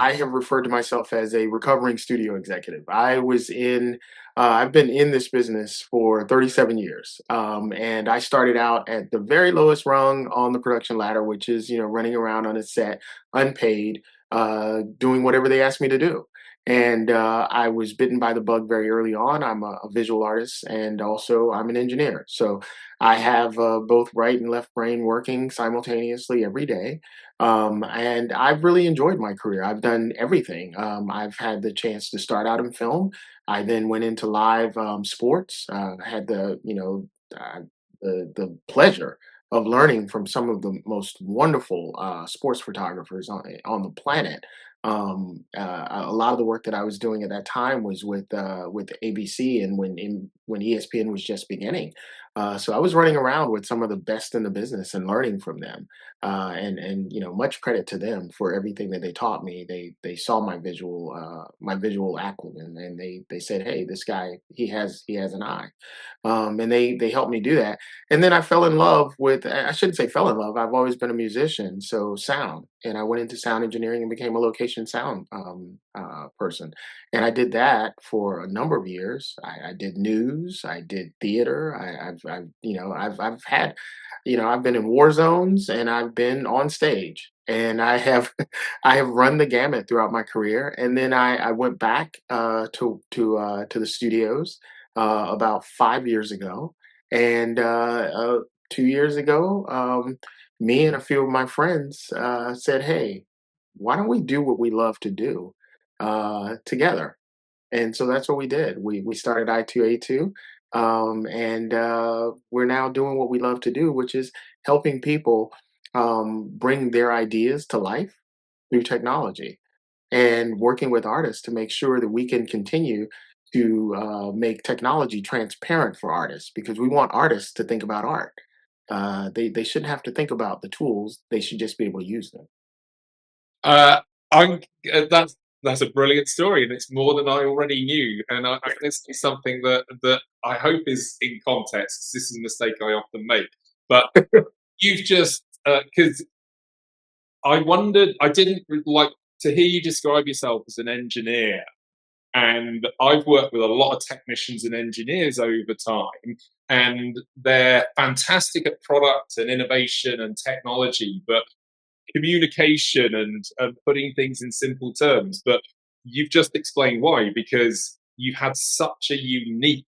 I have referred to myself as a recovering studio executive. I've been in this business for 37 years. And I started out at the very lowest rung on the production ladder, which is, running around on a set, unpaid, doing whatever they asked me to do. And I was bitten by the bug very early on. I'm a visual artist and also I'm an engineer. So I have both right and left brain working simultaneously every day. And I've really enjoyed my career. I've done everything. I've had the chance to start out in film. I then went into live sports. Had the pleasure of learning from some of the most wonderful sports photographers on the planet. A lot of the work that I was doing at that time was with ABC, and when ESPN was just beginning. So I was running around with some of the best in the business and learning from them. And much credit to them for everything that they taught me. They saw my visual acumen, and they said, "Hey, this guy, he has an eye," and they helped me do that. And then I fell in love with, I shouldn't say fell in love, I've always been a musician, so sound. And I went into sound engineering and became a location sound person. And I did that for a number of years. I did news, I did theater. I've been in war zones and I've been on stage. And I have I have run the gamut throughout my career. And then I went back to the studios about 5 years ago, and 2 years ago, me and a few of my friends said, "Hey, why don't we do what we love to do together?" And so that's what we did. We started I2A2, and we're now doing what we love to do, which is helping people bring their ideas to life through technology, and working with artists to make sure that we can continue to make technology transparent for artists, because we want artists to think about art. They shouldn't have to think about the tools; they should just be able to use them. Uh, I'm that's a brilliant story, and it's more than I already knew. And this is something that I hope is in context, 'cause this is a mistake I often make. But you've just because I wondered, I didn't like to hear you describe yourself as an engineer, and I've worked with a lot of technicians and engineers over time, and they're fantastic at product and innovation and technology, but communication and putting things in simple terms. But you've just explained why, because you've had such a unique,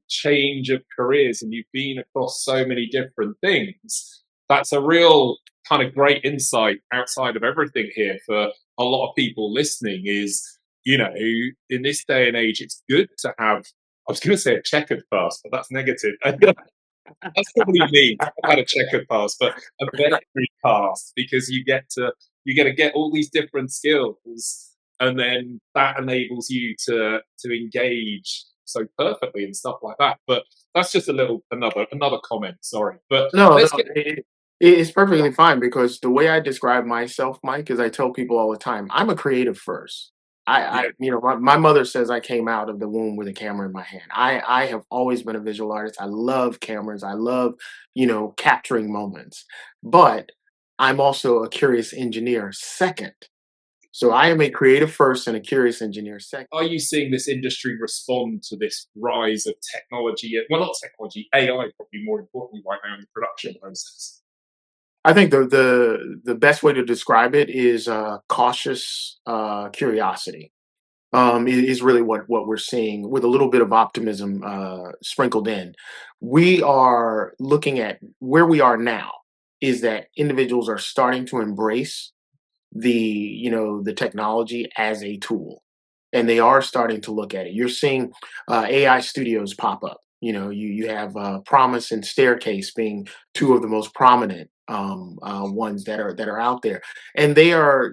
change of careers, and you've been across so many different things. That's a real kind of great insight outside of everything here for a lot of people listening. Is in this day and age, it's good to have. I was going to say a checkered past, but that's negative. That's probably me. I've had a checkered past, but a varied past, because you get to get all these different skills, and then that enables you to engage so perfectly and stuff like that. But that's just a little another comment. Sorry, but No, no, let's get. it's perfectly fine, because the way I describe myself, Mike, is I tell people all the time, I'm a creative first. Yeah, My mother says I came out of the womb with a camera in my hand. I have always been a visual artist. I love cameras. I love, capturing moments. But I'm also a curious engineer second. So I am a creative first and a curious engineer second. are you seeing this industry respond to this rise of technology? Well, not technology, AI, probably more importantly right now in the production process. I think the best way to describe it is cautious curiosity. Is really what we're seeing, with a little bit of optimism sprinkled in. We are looking at where we are now. Is that individuals are starting to embrace the technology as a tool, and they are starting to look at it. You're seeing AI studios pop up. You have Promise and Staircase being two of the most prominent ones that are out there, and they are,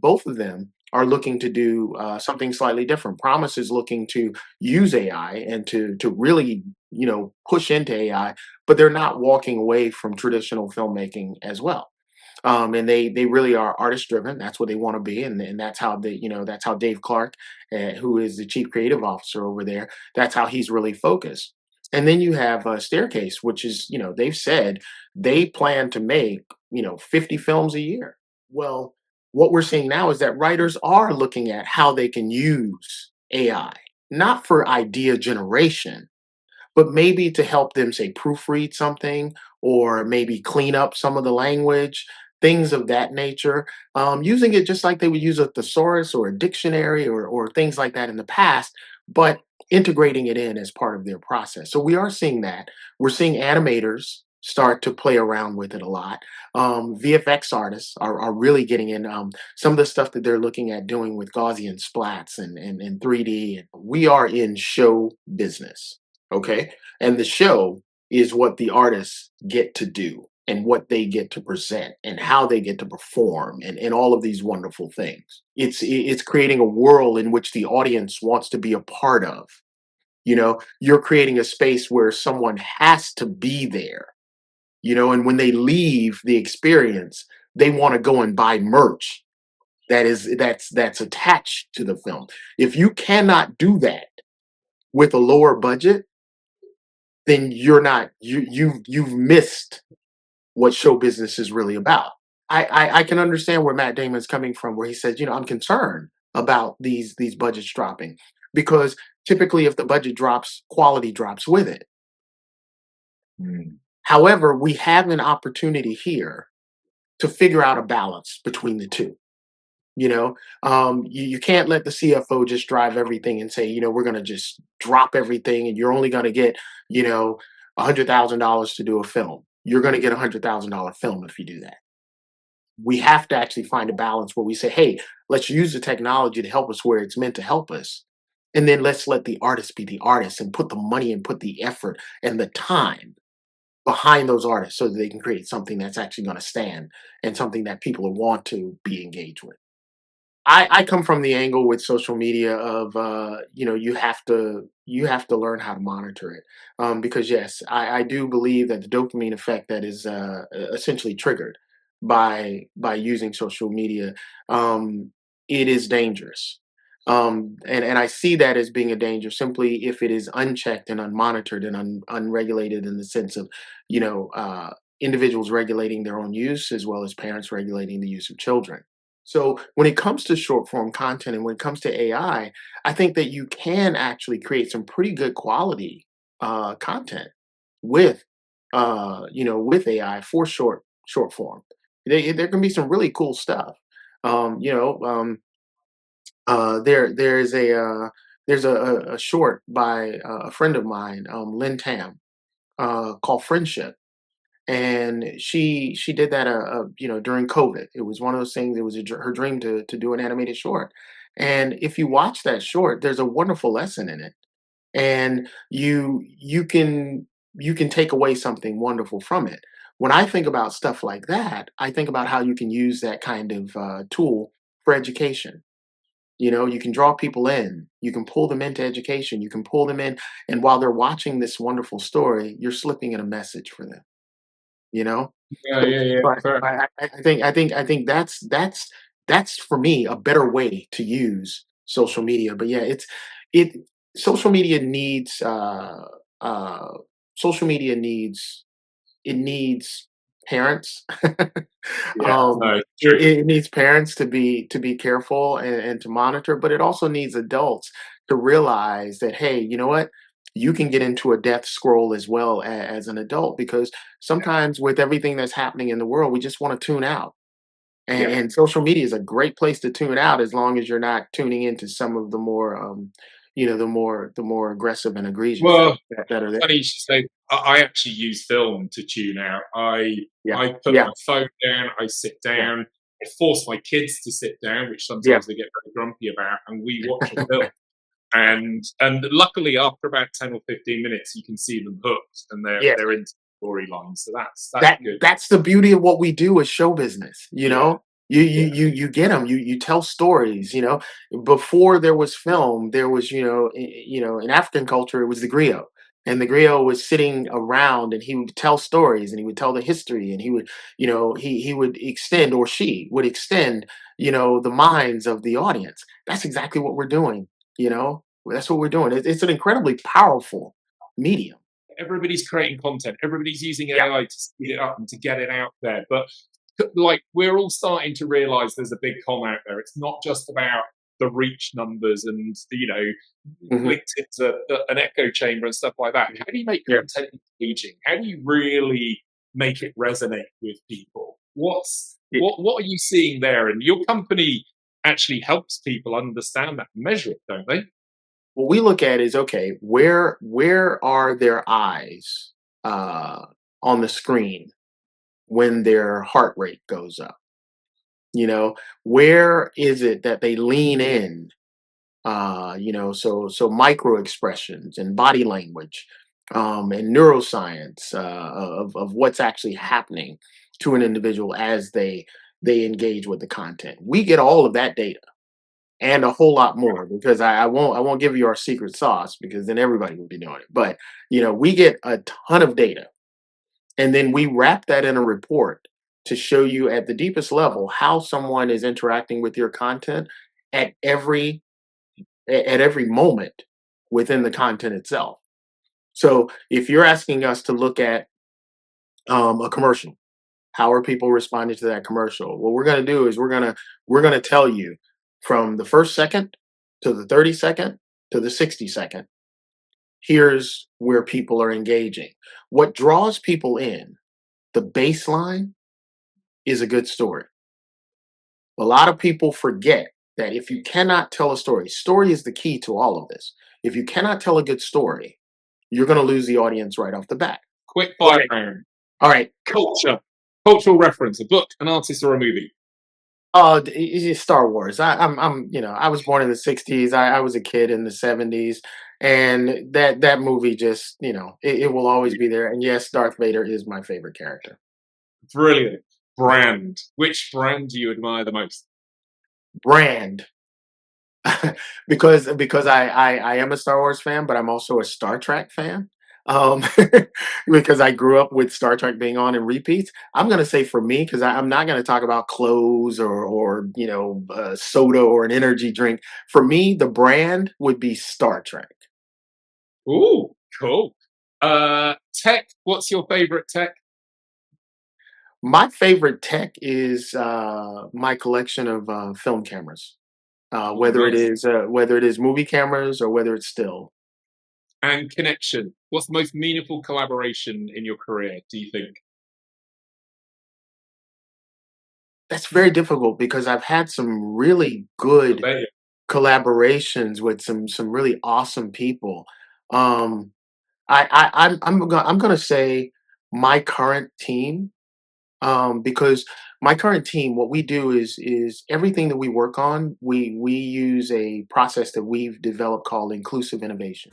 both of them are looking to do something slightly different. Promise is looking to use AI and to really push into AI, but they're not walking away from traditional filmmaking as well. And they really are artist driven. That's what they want to be, and that's how Dave Clark, who is the chief creative officer over there, that's how he's really focused. And then you have Staircase, which is, they've said they plan to make 50 films a year. Well, what we're seeing now is that writers are looking at how they can use AI, not for idea generation, but maybe to help them say proofread something or maybe clean up some of the language, things of that nature. Using it just like they would use a thesaurus or a dictionary or things like that in the past, but integrating it in as part of their process. So we are seeing that. We're seeing animators start to play around with it a lot. VFX artists are really getting in. Some of the stuff that they're looking at doing with Gaussian splats and 3D. We are in show business. Okay. And the show is what the artists get to do and what they get to present and how they get to perform and all of these wonderful things. It's creating a world in which the audience wants to be a part of. You're creating a space where someone has to be there, and when they leave the experience, they want to go and buy merch that's attached to the film. If you cannot do that with a lower budget, then you've missed what show business is really about. I can understand where Matt Damon's coming from, where he says, I'm concerned about these budgets dropping because typically if the budget drops, quality drops with it. Mm. However, we have an opportunity here to figure out a balance between the two. You can't let the CFO just drive everything and say, we're going to just drop everything and you're only going to get, $100,000 to do a film. You're going to get $100,000 film if you do that. We have to actually find a balance where we say, hey, let's use the technology to help us where it's meant to help us. And then let's let the artist be the artist and put the money and put the effort and the time behind those artists so that they can create something that's actually going to stand and something that people will want to be engaged with. I come from the angle with social media of you have to learn how to monitor it, because yes, I do believe that the dopamine effect that is essentially triggered by using social media, it is dangerous, and I see that as being a danger simply if it is unchecked and unmonitored and unregulated in the sense of you know uh, individuals regulating their own use as well as parents regulating the use of children. So when it comes to short form content and when it comes to I think that you can actually create some pretty good quality content with with AI for short form. There can be some really cool stuff. Um, you know, um, there's a short by a friend of mine, Lynn Tam, called Friendship, and she did that during COVID. It was one of those things. It was her dream to do an animated short, and if you watch that short, there's a wonderful lesson in it, and you can take away something wonderful from it. When I think about stuff like that, I think about how you can use that kind of tool for education. You can draw people in, you can pull them into education, you can pull them in, and while they're watching this wonderful story, you're slipping in a message for them. You know? Yeah, So yeah, yeah. so I Fair. I think that's for me a better way to use social media. But yeah, it social media needs uh social media needs parents. Yeah, no, It, true. it needs parents to be careful and to monitor, but it also needs adults to realize that hey, you know what? You can get into a death scroll as well as an adult because sometimes with everything that's happening in the world, we just want to tune out. And, Yeah. and social media is a great place to tune out as long as you're not tuning into some of the more the more aggressive and egregious Well, things that are there. funny you should say. I actually use film to tune out. I Yeah. I put Yeah. my phone down. I sit Yeah. down. I force my kids to sit down, which Yeah. sometimes they get very grumpy about, and we watch a film. And luckily, after about 10 or 15 minutes, you can see them hooked, and they're Yeah. they're into the storyline. So that's that good. that's the beauty of what we do as show business. Yeah, yeah, You get them. You tell stories. Before there was film, there was in African culture it was the griot, and the griot was sitting around and he would tell stories and he would tell the history and he would he would extend, or she would extend, the minds of the audience. That's exactly what we're doing. That's what we're doing. It's an incredibly powerful medium. everybody's creating content. Everybody's using Yeah. AI to speed it up and to get it out there. But like we're all starting to realize there's a big com out there. It's not just about the reach numbers and Mhm. linked into an echo chamber and stuff like that. How do you make Yeah. content engaging? How do you really make it resonate with people? What are you seeing there? And your company actually helps people understand that and measure it, don't they? What we look at is, okay, where are their eyes uh, on the screen when their heart rate goes up? You know, where is it that they lean in? So micro expressions and body language, and neuroscience of what's actually happening to an individual as they engage with the content. We get all of that data and a whole lot more, because I won't give you our secret sauce, because then everybody would be doing it. But we get a ton of data, and then we wrap that in a report to show you at the deepest level how someone is interacting with your content at every moment within the content itself. So if you're asking us to look at a commercial, how are people responding to that commercial? What we're going to do is we're going to tell you from the first second to the 30-second to the 60-second. Here's where people are engaging. What draws people in, the baseline, is a good story. A lot of people forget that if you cannot tell a story, story is the key to all of this. If you cannot tell a good story, you're going to lose the audience right off the bat. Quick All fire right. round. All right. Culture. Cultural reference, a book, an artist, or a movie. It's Star Wars. I was born in the '60s. I was a kid in the '70s, and that movie just, it will always be there. And yes, Darth Vader is my favorite character. Brilliant. Brand. Which brand do you admire the most? Brand. because I am a Star Wars fan, but I'm also a Star Trek fan. Um, because I grew up with Star Trek being on in repeats. I'm gonna say, for me, because I'm not gonna talk about clothes or soda or an energy drink. For me, the brand would be Star Trek. Ooh, cool. Tech. What's your favorite tech? My favorite tech is my collection of film cameras. Oh, nice. Whether it is movie cameras or whether it's still. And connection. What's the most meaningful collaboration in your career, do you think? That's very difficult, because I've had some really I good bet you. collaborations with some really awesome people. Um, I'm gonna say my current team, because my current team, what we do is everything that we work on, we use a process that we've developed called inclusive innovation.